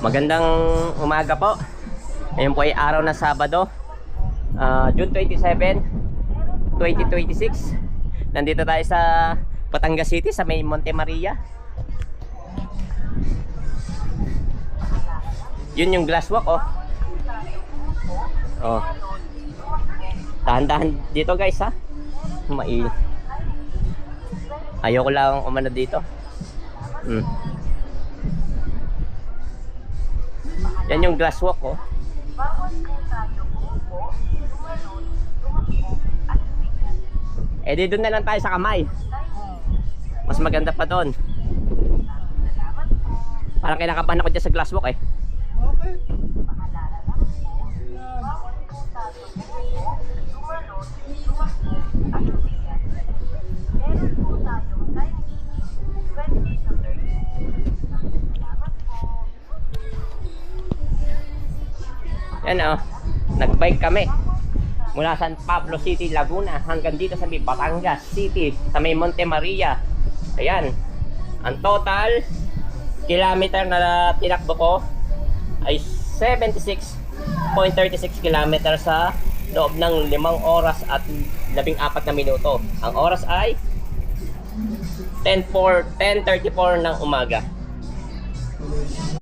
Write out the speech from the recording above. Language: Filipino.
Magandang umaga po. Ngayon po ay araw na Sabado, June 27, 2026. Nandito tayo sa Batangas City, sa may Monte Maria. Yun yung glass walk, oh. Oh. Dahan-dahan dito, guys, ha. Ayoko lang umano dito. Yan yung glass walk, oh. Eh di doon na lang tayo sa kamay. Mas maganda pa doon. Parang kinakabahan ako dyan sa glass walk, eh. Okay. Yan, oh. Nagbike kami mula San Pablo City, Laguna hanggang dito sa may Batangas City, sa may Monte Maria. Ayan. Ang total kilometer na tinakbo ko ay 76.36 kilometer sa loob ng 5 oras at 14 na minuto. Ang oras ay 10:34 ng umaga.